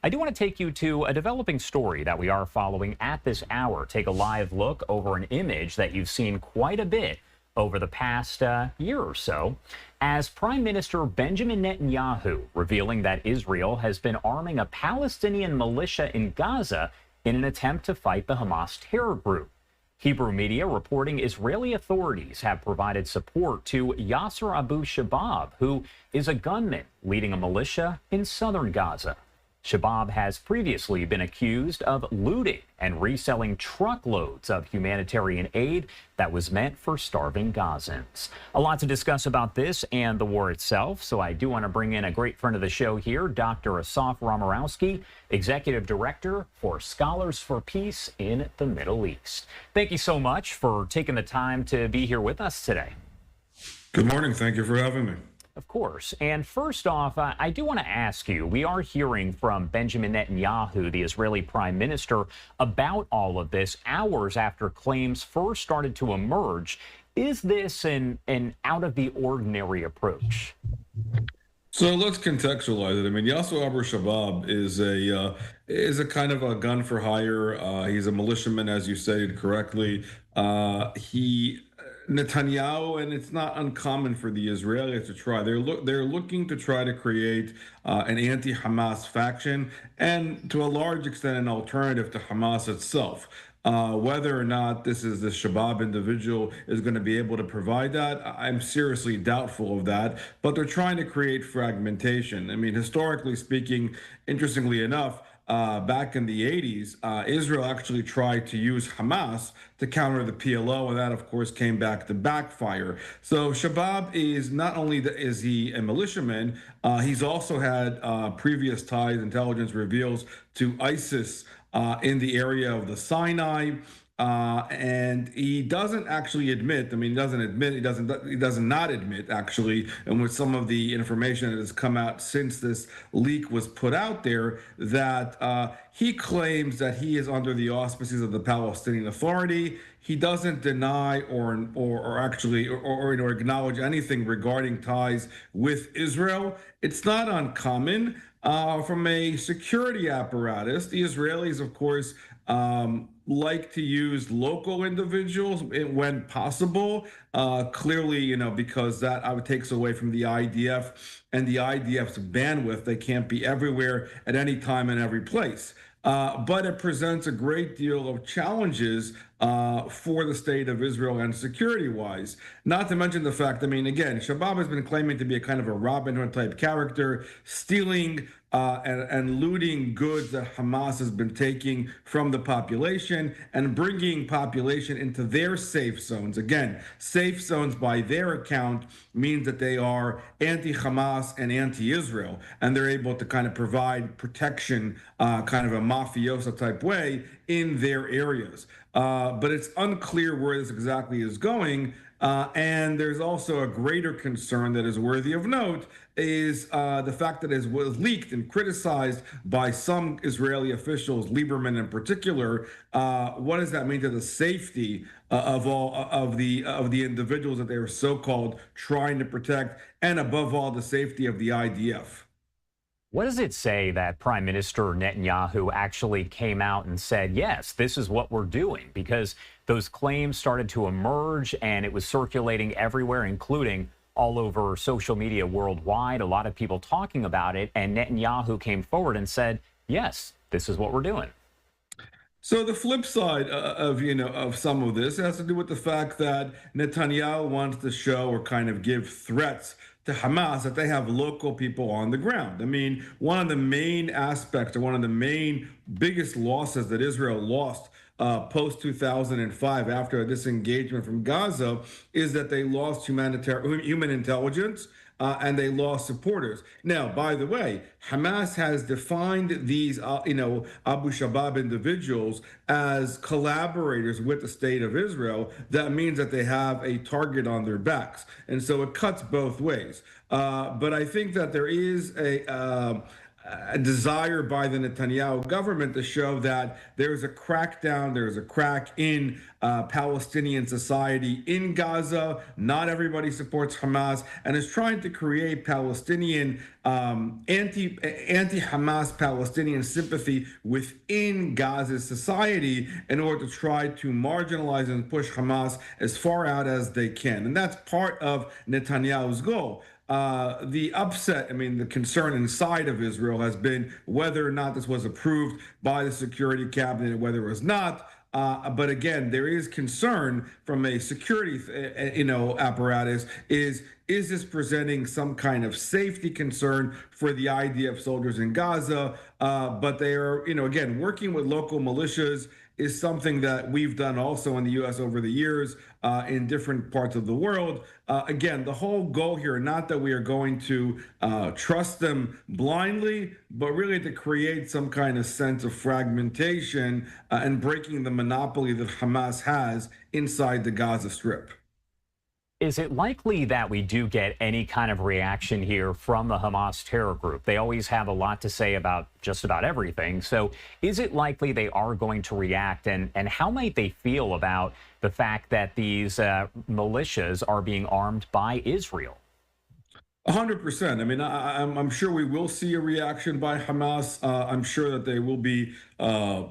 I do want to take you to a developing story that we are following at this hour. Take a live look over an image that you've seen quite a bit over the past year or so, as Prime Minister Benjamin Netanyahu revealing that Israel has been arming a Palestinian militia in Gaza in an attempt to fight the Hamas terror group. Hebrew media reporting Israeli authorities have provided support to Yasser Abu Shabab, who is a gunman leading a militia in southern Gaza. Shabab has previously been accused of looting and reselling truckloads of humanitarian aid that was meant for starving Gazans. A lot to discuss about this and the war itself, so I do want to bring in a great friend of the show here, Dr. Asaf Romirowsky, Executive Director for Scholars for Peace in the Middle East. Thank you so much for taking the time to be here with us today. Good morning. Thank you for having me. Of course. And first off, I do want to ask you, we are hearing from Benjamin Netanyahu, the Israeli prime minister, about all of this hours after claims first started to emerge. Is this an out of the ordinary approach? So let's contextualize it. I mean, Yasser Abu Shabab is a kind of a gun for hire. He's a militiaman, as you stated correctly. Netanyahu, and it's not uncommon for the Israelis to try. They're looking to try to create an anti-Hamas faction, and to a large extent, an alternative to Hamas itself. Whether or not this Shabab individual is going to be able to provide that, I'm seriously doubtful of that. But they're trying to create fragmentation. I mean, historically speaking, interestingly enough, back in the 80s, Israel actually tried to use Hamas to counter the PLO, and that, of course, came back to backfire. So Shabab is not only is he a militiaman, he's also had previous ties, intelligence reveals, to ISIS in the area of the Sinai. And he doesn't actually admit, I mean, he does not admit actually, and with some of the information that has come out since this leak was put out there, that he claims that he is under the auspices of the Palestinian Authority. He doesn't deny or actually acknowledge anything regarding ties with Israel. It's not uncommon from a security apparatus. The Israelis, of course, like to use local individuals when possible. Clearly, because that takes away from the IDF and the IDF's bandwidth. They can't be everywhere at any time in every place. But it presents a great deal of challenges for the state of Israel and security-wise. Not to mention the fact, I mean, again, Shabab has been claiming to be a kind of a Robin Hood type character, stealing and looting goods that Hamas has been taking from the population and bringing population into their safe zones. Again, safe zones by their account means that they are anti-Hamas and anti-Israel, and they're able to kind of provide protection, kind of a mafioso type way in their areas. But it's unclear where this exactly is going. And there's also a greater concern that is worthy of note is the fact that it was leaked and criticized by some Israeli officials, Lieberman in particular. What does that mean to the safety of all of the individuals that they were so-called trying to protect, and above all, the safety of the IDF? What does it say that Prime Minister Netanyahu actually came out and said, yes, this is what we're doing? Because those claims started to emerge and it was circulating everywhere, including all over social media worldwide, a lot of people talking about it. And Netanyahu came forward and said, yes, this is what we're doing. So the flip side of some of this has to do with the fact that Netanyahu wants to show or kind of give threats to Hamas that they have local people on the ground. I mean, one of the main aspects, or one of the main biggest losses that Israel lost post 2005 after a disengagement from Gaza is that they lost human intelligence. And they lost supporters. Now, by the way, Hamas has defined these, Abu Shabab individuals as collaborators with the state of Israel. That means that they have a target on their backs. And so it cuts both ways. But I think that there is a desire by the Netanyahu government to show that there's a crackdown, there's a crack in Palestinian society in Gaza. Not everybody supports Hamas, and is trying to create Palestinian anti Hamas Palestinian sympathy within Gaza's society in order to try to marginalize and push Hamas as far out as they can, and that's part of Netanyahu's goal. The upset, I mean, the concern inside of Israel has been whether or not this was approved by the Security Cabinet, whether it was not. But again, there is concern from a security, apparatus. Is this presenting some kind of safety concern for the IDF soldiers in Gaza? But they are, again, working with local militias is something that we've done also in the U.S. over the years in different parts of the world. Again, the whole goal here, not that we are going to trust them blindly, but really to create some kind of sense of fragmentation and breaking the monopoly that Hamas has inside the Gaza Strip. Is it likely that we do get any kind of reaction here from the Hamas terror group? They always have a lot to say about just about everything. So is it likely they are going to react? And how might they feel about the fact that these militias are being armed by Israel? 100%. I mean, I'm sure we will see a reaction by Hamas. I'm sure that they will be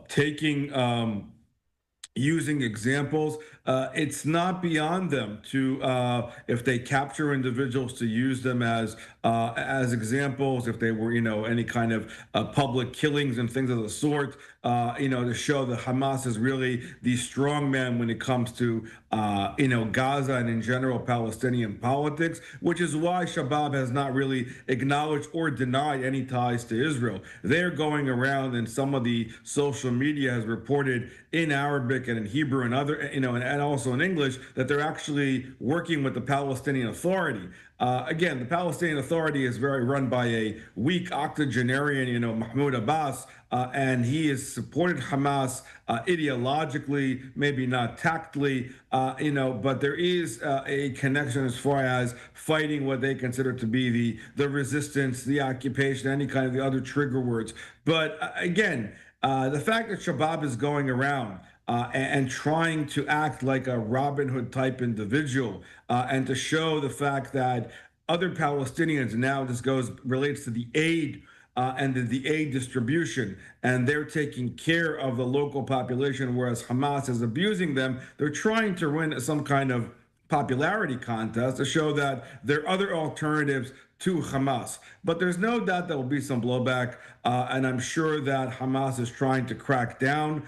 taking using examples. It's not beyond them to, if they capture individuals, to use them as examples. If they were, any kind of public killings and things of the sort, to show that Hamas is really the strong man when it comes to, Gaza and in general Palestinian politics, which is why Shabab has not really acknowledged or denied any ties to Israel. They're going around, and some of the social media has reported in Arabic and in Hebrew and other, and also in English, that they're actually working with the Palestinian Authority. Again, the Palestinian Authority is very run by a weak octogenarian, Mahmoud Abbas, and he has supported Hamas ideologically, maybe not tactfully, but there is a connection as far as fighting what they consider to be the resistance, the occupation, any kind of the other trigger words. But again, the fact that Shabab is going around and trying to act like a Robin Hood type individual, and to show the fact that other Palestinians, now this relates to the aid and the aid distribution, and they're taking care of the local population, whereas Hamas is abusing them. They're trying to win some kind of popularity contest to show that there are other alternatives to Hamas. But there's no doubt there will be some blowback, and I'm sure that Hamas is trying to crack down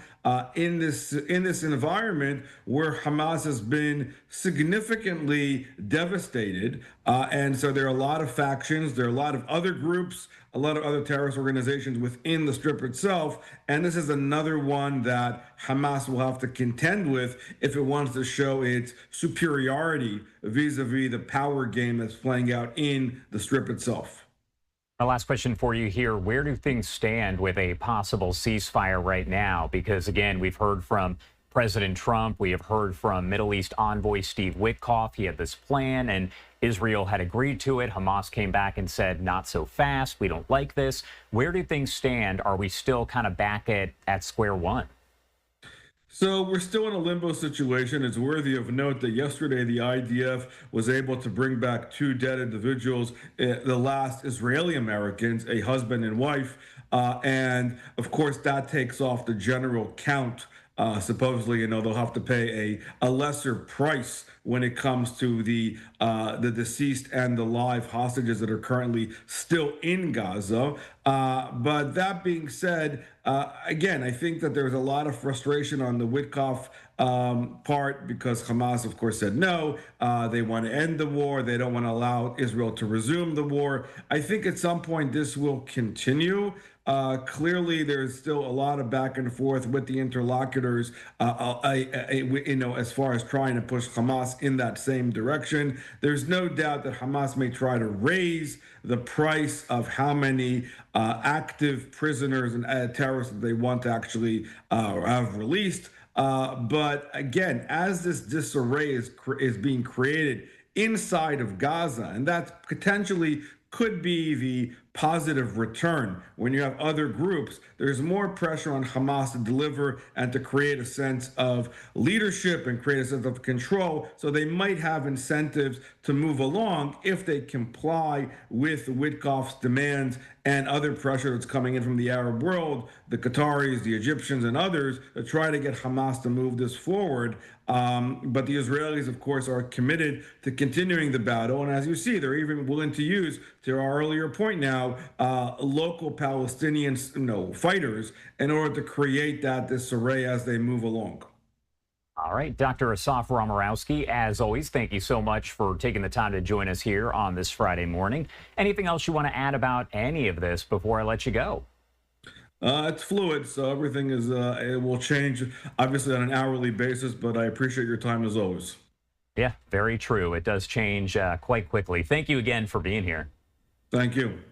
in this environment where Hamas has been significantly devastated, and so there are a lot of factions, there are a lot of other groups, a lot of other terrorist organizations within the Strip itself, and this is another one that Hamas will have to contend with if it wants to show its superiority vis-a-vis the power game that's playing out in the Strip itself. My last question for you here. Where do things stand with a possible ceasefire right now? Because, again, we've heard from President Trump. We have heard from Middle East envoy Steve Witkoff. He had this plan, and Israel had agreed to it. Hamas came back and said, not so fast. We don't like this. Where do things stand? Are we still kind of back at square one? So we're still in a limbo situation. It's worthy of note that yesterday the IDF was able to bring back two dead individuals, the last Israeli Americans, a husband and wife. And of course, that takes off the general count. Supposedly, they'll have to pay a lesser price when it comes to the deceased and the live hostages that are currently still in Gaza. But that being said, again, I think that there's a lot of frustration on the Witkoff part, because Hamas, of course, said no. They want to end the war. They don't want to allow Israel to resume the war. I think at some point this will continue. Clearly, there's still a lot of back and forth with the interlocutors, as far as trying to push Hamas in that same direction. There's no doubt that Hamas may try to raise the price of how many active prisoners and terrorists that they want to actually have released. But again, as this disarray is being created inside of Gaza, and that potentially could be the positive return. When you have other groups, there's more pressure on Hamas to deliver and to create a sense of leadership and create a sense of control. So they might have incentives to move along if they comply with Witkoff's demands and other pressure that's coming in from the Arab world, the Qataris, the Egyptians, and others to try to get Hamas to move this forward. But the Israelis, of course, are committed to continuing the battle. And as you see, they're even willing to use, to our earlier point now, local Palestinian fighters in order to create that disarray as they move along. All right, Dr. Asaf Romirowsky, as always, thank you so much for taking the time to join us here on this Friday morning. Anything else you want to add about any of this before I let you go? It's fluid, so everything is it will change obviously on an hourly basis. But I appreciate your time as always. Yeah, very true. It does change quite quickly. Thank you again for being here. Thank you.